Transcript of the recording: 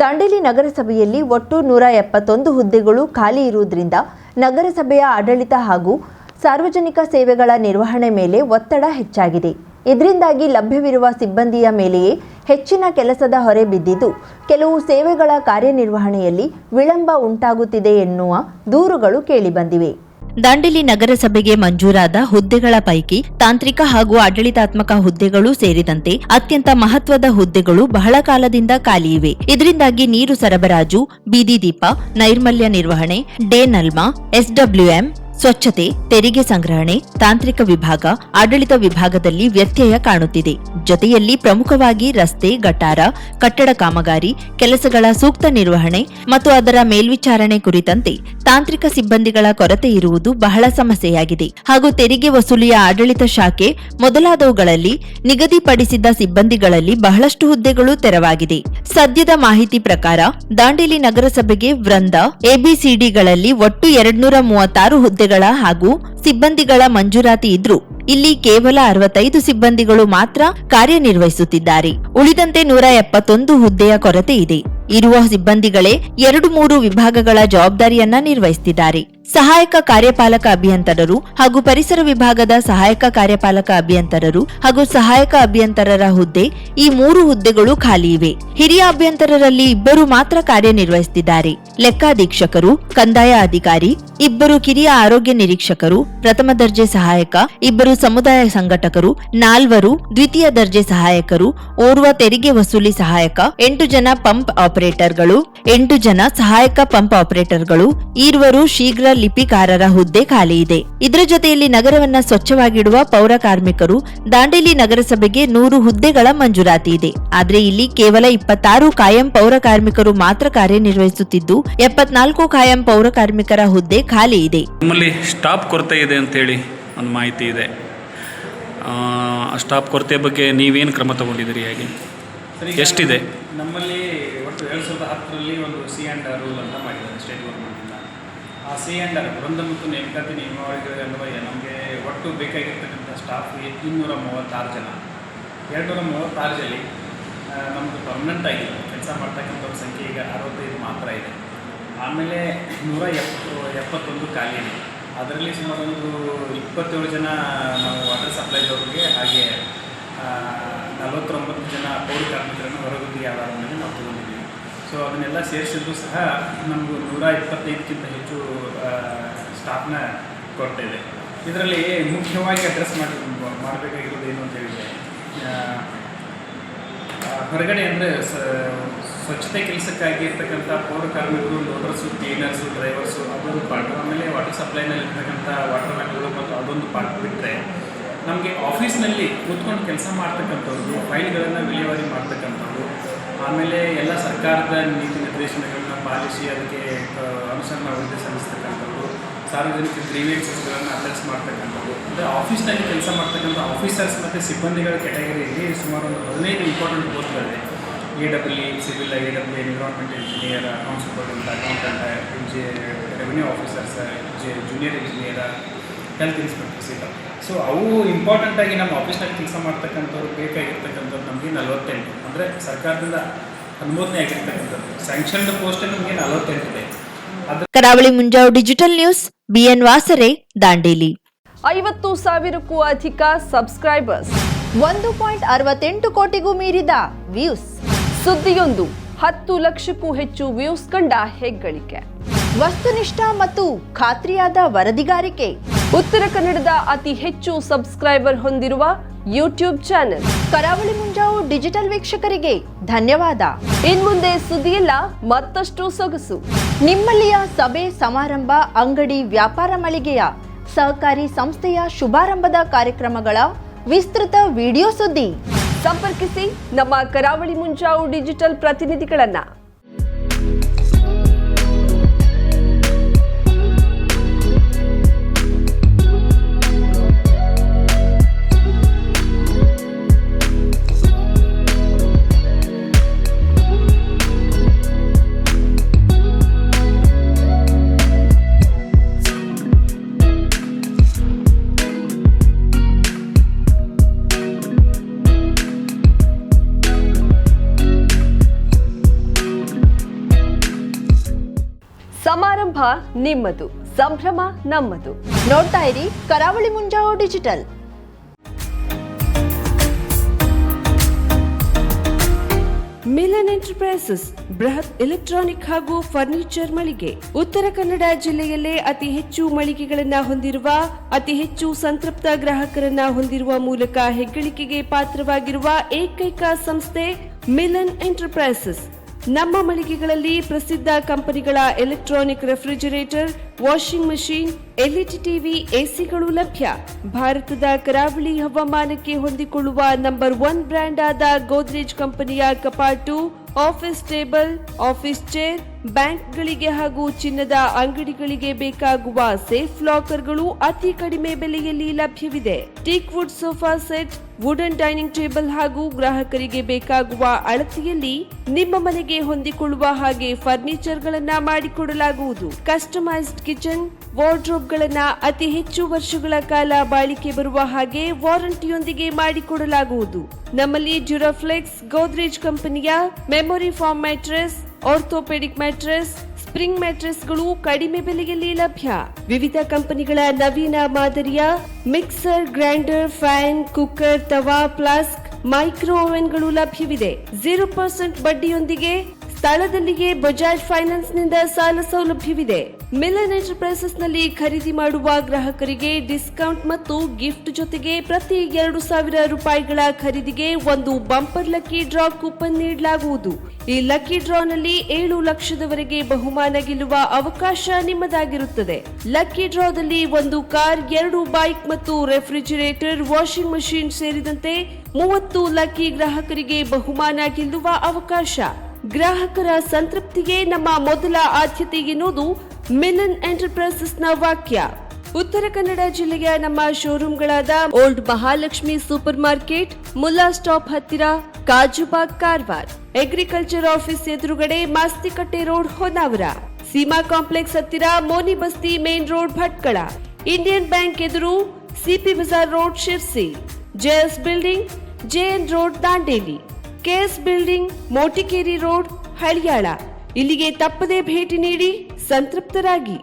ದಾಂಡೇಲಿ ನಗರಸಭೆಯಲ್ಲಿ ಒಟ್ಟು 171 ಹುದ್ದೆಗಳು ಖಾಲಿ ಇರುವುದರಿಂದ ನಗರಸಭೆಯ ಆಡಳಿತ ಹಾಗೂ ಸಾರ್ವಜನಿಕ ಸೇವೆಗಳ ನಿರ್ವಹಣೆ ಮೇಲೆ ಒತ್ತಡ ಹೆಚ್ಚಾಗಿದೆ. ಇದರಿಂದಾಗಿ ಲಭ್ಯವಿರುವ ಸಿಬ್ಬಂದಿಯ ಮೇಲೆಯೇ ಹೆಚ್ಚಿನ ಕೆಲಸದ ಹೊರೆ ಬಿದ್ದಿದ್ದು, ಕೆಲವು ಸೇವೆಗಳ ಕಾರ್ಯನಿರ್ವಹಣೆಯಲ್ಲಿ ವಿಳಂಬ ಉಂಟಾಗುತ್ತಿದೆ ಎನ್ನುವ ದೂರುಗಳು ಕೇಳಿಬಂದಿವೆ. ದಾಂಡೇಲಿ ನಗರಸಭೆಗೆ ಮಂಜೂರಾದ ಹುದ್ದೆಗಳ ಪೈಕಿ ತಾಂತ್ರಿಕ ಹಾಗೂ ಆಡಳಿತಾತ್ಮಕ ಹುದ್ದೆಗಳು ಸೇರಿದಂತೆ ಅತ್ಯಂತ ಮಹತ್ವದ ಹುದ್ದೆಗಳು ಬಹಳ ಕಾಲದಿಂದ ಖಾಲಿ ಇವೆ. ಇದರಿಂದಾಗಿ ನೀರು ಸರಬರಾಜು, ಬೀದಿ ದೀಪ, ನೈರ್ಮಲ್ಯ ನಿರ್ವಹಣೆ, ಡೇ ನಲ್ಮಾ, ಎಸ್ಡಬ್ಲ್ಯೂಎಂ, ಸ್ವಚ್ಛತೆ, ತೆರಿಗೆ ಸಂಗ್ರಹಣೆ, ತಾಂತ್ರಿಕ ವಿಭಾಗ, ಆಡಳಿತ ವಿಭಾಗದಲ್ಲಿ ವ್ಯತ್ಯಯ ಕಾಣುತ್ತಿದೆ. ಜೊತೆಯಲ್ಲಿ ಪ್ರಮುಖವಾಗಿ ರಸ್ತೆ, ಗಟಾರ, ಕಟ್ಟಡ ಕಾಮಗಾರಿ ಕೆಲಸಗಳ ಸೂಕ್ತ ನಿರ್ವಹಣೆ ಮತ್ತು ಅದರ ಮೇಲ್ವಿಚಾರಣೆ ಕುರಿತಂತೆ ತಾಂತ್ರಿಕ ಸಿಬ್ಬಂದಿಗಳ ಕೊರತೆ ಇರುವುದು ಬಹಳ ಸಮಸ್ಯೆಯಾಗಿದೆ. ಹಾಗೂ ತೆರಿಗೆ ವಸೂಲಿಯ ಆಡಳಿತ ಶಾಖೆ ಮೊದಲಾದವುಗಳಲ್ಲಿ ನಿಗದಿಪಡಿಸಿದ್ದ ಸಿಬ್ಬಂದಿಗಳಲ್ಲಿ ಬಹಳಷ್ಟು ಹುದ್ದೆಗಳು ತೆರವಾಗಿದೆ. ಸದ್ಯದ ಮಾಹಿತಿ ಪ್ರಕಾರ ದಾಂಡೇಲಿ ನಗರಸಭೆಗೆ ವೃಂದ ಎಬಿಸಿಡಿಗಳಲ್ಲಿ ಒಟ್ಟು 236 ಹುದ್ದೆಗಳ ಹಾಗೂ ಸಿಬ್ಬಂದಿಗಳ ಮಂಜೂರಾತಿ ಇದ್ರೂ ಇಲ್ಲಿ ಕೇವಲ 65 ಸಿಬ್ಬಂದಿಗಳು ಮಾತ್ರ ಕಾರ್ಯನಿರ್ವಹಿಸುತ್ತಿದ್ದಾರೆ. ಉಳಿದಂತೆ 171 ಹುದ್ದೆಯ ಕೊರತೆ ಇದೆ. ಇರುವ ಸಿಬ್ಬಂದಿಗಳೇ 2-3 ವಿಭಾಗಗಳ ಜವಾಬ್ದಾರಿಯನ್ನ ನಿರ್ವಹಿಸುತ್ತಿದ್ದಾರೆ. ಸಹಾಯಕ ಕಾರ್ಯಪಾಲಕ ಅಭಿಯಂತರರು ಹಾಗೂ ಪರಿಸರ ವಿಭಾಗದ ಸಹಾಯಕ ಕಾರ್ಯಪಾಲಕ ಅಭಿಯಂತರರು ಹಾಗೂ ಸಹಾಯಕ ಅಭಿಯಂತರರ ಹುದ್ದೆ, ಈ 3 ಹುದ್ದೆಗಳು ಖಾಲಿ ಇವೆ. ಹಿರಿಯ ಅಭಿಯಂತರರಲ್ಲಿ 2 ಮಾತ್ರ ಕಾರ್ಯನಿರ್ವಹಿಸುತ್ತಿದ್ದಾರೆ. ಲೆಕ್ಕಾಧೀಕ್ಷಕರು, ಕಂದಾಯ ಅಧಿಕಾರಿ, 2 ಕಿರಿಯ ಆರೋಗ್ಯ ನಿರೀಕ್ಷಕರು, ಪ್ರಥಮ ದರ್ಜೆ ಸಹಾಯಕ, 2 ಸಮುದಾಯ ಸಂಘಟಕರು, 4 ದ್ವಿತೀಯ ದರ್ಜೆ ಸಹಾಯಕರು, 1 ತೆರಿಗೆ ವಸೂಲಿ ಸಹಾಯಕ, 8 ಜನ ಪಂಪ್ ಆಪರೇಟರ್ಗಳು, 8 ಜನ ಸಹಾಯಕ ಪಂಪ್ ಆಪರೇಟರ್ಗಳು, 2 ಶೀಘ್ರ ಲಿಪಿಕಾರರ ಹುದ್ದೆ ಖಾಲಿ ಇದೆ. ಇದರ ಜೊತೆಯಲ್ಲಿ ನಗರವನ್ನ ಸ್ವಚ್ಛವಾಗಿಡುವ ಪೌರ ಕಾರ್ಮಿಕರು, ದಾಂಡೇಲಿ ನಗರಸಭೆಗೆ 100 ಹುದ್ದೆಗಳ ಮಂಜೂರಾತಿ ಇದೆ. ಆದ್ರೆ ಇಲ್ಲಿ ಕೇವಲ 26 ಕಾಯಂ ಪೌರ ಕಾರ್ಮಿಕರು ಮಾತ್ರ ಕಾರ್ಯನಿರ್ವಹಿಸುತ್ತಿದ್ದು 74 ಕಾಯಂ ಪೌರ ಕಾರ್ಮಿಕರ ಹುದ್ದೆ ಖಾಲಿ ಇದೆ. ನಮ್ಮಲ್ಲಿ ಸ್ಟಾಫ್ ಕೊರತೆ ಇದೆ ಅಂತೇಳಿ ಒಂದು ಮಾಹಿತಿ ಇದೆ. ಸ್ಟಾಫ್ ಕೊರತೆ ಬಗ್ಗೆ ನೀವೇನು ಕ್ರಮ ತಗೊಂಡಿದ್ದೀರಿ? ಹೇಗೆ, ಎಷ್ಟಿದೆ? ನಮ್ಮಲ್ಲಿ ಒಟ್ಟು 2010ರಲ್ಲಿ ಒಂದು C&R ರೂಲ್ ಅಂತ ಮಾಡಿದ್ದಾರೆ ಸ್ಟೇಟ್ ಗೌರ್ಮೆಂಟಿಂದ. ಆ C&R ವೃಂದ ಮತ್ತು ನೇಮಕಾತಿ ನಿಯಮಾವಳಿಗಳ ಅನ್ವಯ ನಮಗೆ ಒಟ್ಟು ಬೇಕಾಗಿರ್ತಕ್ಕಂಥ ಸ್ಟಾಫ್ 236 ಜನ. 236 ಜನ ನಮ್ಮದು ಪರ್ಮನೆಂಟ್ ಆಗಿದೆ. ಕೆಲಸ ಮಾಡ್ತಕ್ಕಂಥವ್ರ ಸಂಖ್ಯೆ ಈಗ 65 ಮಾತ್ರ ಇದೆ. ಆಮೇಲೆ 171 ಖಾಲಿ ಇದೆ. ಅದರಲ್ಲಿ ಸುಮಾರು ಒಂದು 27 ಜನ ನಾವು ವಾಟರ್ ಸಪ್ಲೈದವ್ರಿಗೆ, ಹಾಗೆ 49 ಜನ ಪೌರ ಕಾರ್ಮಿಕರನ್ನು ಹೊರಗುತ್ತಿಗೆ ಆಧಾರದ ಮೇಲೆ ನಾವು ತಗೊಂಡಿದ್ದೀವಿ. ಸೊ ಅದನ್ನೆಲ್ಲ ಸೇರಿಸಿದ್ರು ಸಹ ನಮಗೂ 125ಕ್ಕಿಂತ ಹೆಚ್ಚು ಸ್ಟಾಫ್ನ ಕೊರತೆ ಇದೆ. ಇದರಲ್ಲಿ ಮುಖ್ಯವಾಗಿ ಅಡ್ರೆಸ್ ಮಾಡಬೇಕಾಗಿರೋದು ಏನು ಅಂತ ಹೇಳಿದರೆ, ಹೊರಗಡೆ ಅಂದರೆ ಸ್ವಚ್ಛತೆ ಕೆಲಸಕ್ಕಾಗಿ ಇರ್ತಕ್ಕಂಥ ಪೌರ ಕಾರ್ಮಿಕರು, ಲೋಡರ್ಸು, ಕ್ಲೀನರ್ಸು, ಡ್ರೈವರ್ಸು, ಅದೊಂದು ಪಾರ್ಟ್. ಆಮೇಲೆ ವಾಟರ್ ಸಪ್ಲೈನಲ್ಲಿ ಇರ್ತಕ್ಕಂಥ ವಾಟರ್ ಮ್ಯಾನ್ಗಳು ಮತ್ತು ಅದೊಂದು ಪಾರ್ಟ್ ಬಿಟ್ಟರೆ, ನಮಗೆ ಆಫೀಸ್ನಲ್ಲಿ ಕೂತ್ಕೊಂಡು ಕೆಲಸ ಮಾಡ್ತಕ್ಕಂಥವ್ರು, ಫೈಲ್ಗಳನ್ನು ವಿಲೇವಾರಿ ಮಾಡ್ತಕ್ಕಂಥವ್ರು, ಆಮೇಲೆ ಎಲ್ಲ ಸರ್ಕಾರದ ನೀತಿ ನಿರ್ದೇಶನಗಳನ್ನ ಪಾಲಿಸಿ ಅದಕ್ಕೆ ಅನುಸರಣ ವರದಿ ಸಲ್ಲಿಸ್ತಕ್ಕಂಥವ್ರು, ಸಾರ್ವಜನಿಕ ಗ್ರೀವೆನ್ಸಸ್ಗಳನ್ನು ಅಡ್ರೆಸ್ ಮಾಡ್ತಕ್ಕಂಥವ್ರು, ಅಂದರೆ ಆಫೀಸ್ನಲ್ಲಿ ಕೆಲಸ ಮಾಡ್ತಕ್ಕಂಥ ಆಫೀಸರ್ಸ್ ಮತ್ತು ಸಿಬ್ಬಂದಿಗಳ ಕ್ಯಾಟಗರಿಯಲ್ಲಿ ಸುಮಾರು ಒಂದು 15 ಇಂಪಾರ್ಟೆಂಟ್ ಪೋಸ್ಟ್ಗಳಿದೆ. AWE, civil, AWE, environment engineer, account superintendent, accountant, revenue officers, junior engineer, health inspectors ಇಲ್ಲ. ಸೊ ಅವು ಇಂಪಾರ್ಟೆಂಟಾಗಿ ನಮ್ಮ ಆಫೀಸ್ನಲ್ಲಿ ಕೆಲಸ ಮಾಡ್ತಕ್ಕಂಥವ್ರು ಬೇಕಾಗಿರ್ತಕ್ಕಂಥದ್ದು ನಮಗೆ 48, ಅಂದರೆ ಸರ್ಕಾರದಿಂದ ಅನುಮೋದನೆ ಆಗಿರ್ತಕ್ಕಂಥದ್ದು. ಸ್ಯಾಂಕ್ಷನ್ಡ್ ಪೋಸ್ಟ್ ನಮಗೆ 48 ಇದೆ. ಕರಾವಳಿ ಮುಂಜಾವು ಡಿಜಿಟಲ್ ನ್ಯೂಸ್, BN ವಾಸರೆ, ದಾಂಡೇಲಿ. 50,000ಕ್ಕೂ ಅಧಿಕ ಸಬ್ಸ್ಕ್ರೈಬರ್ಸ್, 1.68 ಕೋಟಿಗೂ ಮೀರಿದ ವ್ಯೂಸ್. ಸುದ್ದಿಯೊಂದು 10 ಲಕ್ಷಕ್ಕೂ ಹೆಚ್ಚು ವ್ಯೂಸ್ ಕಂಡ ಹೆಗ್ಗಳಿಕೆ. ವಸ್ತುನಿಷ್ಠ ಮತ್ತು ಖಾತ್ರಿಯಾದ ವರದಿಗಾರಿಕೆ. ಉತ್ತರ ಕನ್ನಡದ ಅತಿ ಹೆಚ್ಚು ಸಬ್ಸ್ಕ್ರೈಬರ್ ಹೊಂದಿರುವ ಯೂಟ್ಯೂಬ್ ಚಾನೆಲ್ ಕರಾವಳಿ ಮುಂಜಾವು ಡಿಜಿಟಲ್ ವೀಕ್ಷಕರಿಗೆ ಧನ್ಯವಾದ. ಇನ್ಮುಂದೆ ಸುದ್ದಿಯೆಲ್ಲ ಮತ್ತಷ್ಟು ಸೊಗಸು. ನಿಮ್ಮಲ್ಲಿಯ ಸಭೆ, ಸಮಾರಂಭ, ಅಂಗಡಿ, ವ್ಯಾಪಾರ ಮಳಿಗೆಯ, ಸಹಕಾರಿ ಸಂಸ್ಥೆಯ ಶುಭಾರಂಭದ ಕಾರ್ಯಕ್ರಮಗಳ ವಿಸ್ತೃತ ವಿಡಿಯೋ ಸುದ್ದಿ. ಸಂಪರ್ಕಿಸಿ ನಮ್ಮ ಕರಾವಳಿ ಮುಂಜಾವು ಡಿಜಿಟಲ್ ಪ್ರತಿನಿಧಿಗಳನ್ನ. ಸಮಾರಂಭ ನಿಮ್ಮದು, ಸಂಭ್ರಮ ನಮ್ಮದು. ನೋಡ್ತಾ ಇರಿ ಕರಾವಳಿ ಮುಂಜಾವು ಡಿಜಿಟಲ್. ಮಿಲನ್ ಎಂಟರ್ಪ್ರೈಸಸ್ ಬೃಹತ್ ಎಲೆಕ್ಟ್ರಾನಿಕ್ ಹಾಗೂ ಫರ್ನಿಚರ್ ಮಳಿಗೆ. ಉತ್ತರ ಕನ್ನಡ ಜಿಲ್ಲೆಯಲ್ಲೇ ಅತಿ ಹೆಚ್ಚು ಮಳಿಗೆಗಳನ್ನ ಹೊಂದಿರುವ, ಅತಿ ಹೆಚ್ಚು ಸಂತೃಪ್ತ ಗ್ರಾಹಕರನ್ನ ಹೊಂದಿರುವ ಮೂಲಕ ಹೆಗ್ಗಳಿಕೆಗೆ ಪಾತ್ರವಾಗಿರುವ ಏಕೈಕ ಸಂಸ್ಥೆ ಮಿಲನ್ ಎಂಟರ್ಪ್ರೈಸಸ್. ನಮ್ಮ ಮಳಿಗೆಗಳಲ್ಲಿ ಪ್ರಸಿದ್ಧ ಕಂಪನಿಗಳ electronic refrigerator, washing machine, LED TV, ಎಸಿಗಳು ಲಭ್ಯ. ಭಾರತದ ಕರಾವಳಿ ಹವಾಮಾನಕ್ಕೆ ಹೊಂದಿಕೊಳ್ಳುವ ನಂಬರ್ 1 ಬ್ರ್ಯಾಂಡ್ ಆದ ಗೋದ್ರೇಜ್ ಕಂಪನಿಯ ಕಪಾಟು, ಆಫೀಸ್ ಟೇಬಲ್, ಆಫೀಸ್ ಚೇರ್, ಬ್ಯಾಂಕ್ಗಳಿಗೆ ಹಾಗೂ ಚಿನ್ನದ ಅಂಗಡಿಗಳಿಗೆ ಬೇಕಾಗುವ ಸೇಫ್ ಲಾಕರ್ಗಳು ಅತಿ ಕಡಿಮೆ ಬೆಲೆಯಲ್ಲಿ ಲಭ್ಯವಿದೆ. Teak wood sofa set, wooden dining table ಹಾಗೂ ಗ್ರಾಹಕರಿಗೆ ಬೇಕಾಗುವ ಅಳತೆಯಲ್ಲಿ ನಿಮ್ಮ ಮನೆಗೆ ಹೊಂದಿಕೊಳ್ಳುವ ಹಾಗೆ ಫರ್ನಿಚರ್ ಗಳನ್ನ ಮಾಡಿಕೊಡಲಾಗುವುದು. ಕಸ್ಟಮೈಸ್ಡ್ ಕಿಚನ್, ವಾರ್ಡ್ರೋಬ್ ಗಳನ್ನ ಅತಿ ಹೆಚ್ಚು ವರ್ಷಗಳ ಕಾಲ ಬಾಳಿಕೆ ಬರುವ ಹಾಗೆ ವಾರಂಟಿಯೊಂದಿಗೆ ಮಾಡಿಕೊಡಲಾಗುವುದು. ನಮ್ಮಲ್ಲಿ ಡ್ಯೂರಾಫ್ಲೆಕ್ಸ್, ಗೋದ್ರೇಜ್ ಕಂಪನಿಯ memory foam mattress, orthopaedic mattress, spring ಮ್ಯಾಟ್ರೆಸ್ಗಳು ಕಡಿಮೆ ಬೆಲೆಯಲ್ಲಿ ಲಭ್ಯ. ವಿವಿಧ ಕಂಪನಿಗಳ ನವೀನ ಮಾದರಿಯ mixer, grinder, fan, cooker, tawa, flask, micro ಓವೆನ್ಗಳು ಲಭ್ಯವಿದೆ. 0% ಬಡ್ಡಿಯೊಂದಿಗೆ ಸ್ಥಳದಲ್ಲಿಯೇ ಬಜಾಜ್ ಫೈನಾನ್ಸ್ ನಿಂದ ಸಾಲ ಸೌಲಭ್ಯವಿದೆ. ಮಿಲನ್ ಎಂಟರ್ಪ್ರೈಸಸ್ ನಲ್ಲಿ ಖರೀದಿ ಮಾಡುವ ಗ್ರಾಹಕರಿಗೆ ಡಿಸ್ಕೌಂಟ್ ಮತ್ತು ಗಿಫ್ಟ್ ಜೊತೆಗೆ ಪ್ರತಿ 2,000 ರೂಪಾಯಿಗಳ ಖರೀದಿಗೆ ಒಂದು ಬಂಪರ್ ಲಕ್ಕಿ ಡ್ರಾ ಕೂಪನ್ ನೀಡಲಾಗುವುದು. ಈ ಲಕ್ಕಿ ಡ್ರಾನಲ್ಲಿ 7 ಲಕ್ಷದವರೆಗೆ ಬಹುಮಾನ ಗೆಲ್ಲುವ ಅವಕಾಶ ನಿಮ್ಮದಾಗಿರುತ್ತದೆ. ಲಕ್ಕಿ ಡ್ರಾದಲ್ಲಿ 1 ಕಾರ್, 2 ಬೈಕ್ ಮತ್ತು ರೆಫ್ರಿಜರೇಟರ್, ವಾಷಿಂಗ್ ಮಷೀನ್ ಸೇರಿದಂತೆ 30 ಲಕ್ಕಿ ಗ್ರಾಹಕರಿಗೆ ಬಹುಮಾನ ಗೆಲ್ಲುವ ಅವಕಾಶ. ಗ್ರಾಹಕರ ಸಂತೃಪ್ತಿಗೆ ನಮ್ಮ ಮೊದಲ ಆದ್ಯತೆ ಎನ್ನುವುದು ಮಿಲನ್ ಎಂಟರ್ಪ್ರೈಸಸ್ ನ ವಾಕ್ಯ. ಉತ್ತರ ಕನ್ನಡ ಜಿಲ್ಲೆಯ ನಮ್ಮ ಶೋರೂಮ್ಗಳಾದ old Mahalakshmi super market, Mulla stop ಹತ್ತಿರ, ಕಾಜುಬಾಗ್, ಕಾರವಾರ, ಅಗ್ರಿಕಲ್ಚರ್ ಆಫೀಸ್ ಎದುರುಗಡೆ, ಮಾಸ್ತಿಕಟ್ಟೆ ರೋಡ್, ಹೊನ್ನಾವರ, ಸೀಮಾ ಕಾಂಪ್ಲೆಕ್ಸ್ ಹತ್ತಿರ, Moni Basti main road, Bhatkal, Indian Bank ಎದುರು, CP bazaar road, Sirsi, JS building, JN road, Dandeli, KS building, Motikeri road, Haliyal. ಇಲ್ಲಿಗೆ ತಪ್ಪದೇ ಭೇಟಿ ನೀಡಿ ಸಂತೃಪ್ತರಾಗಿ.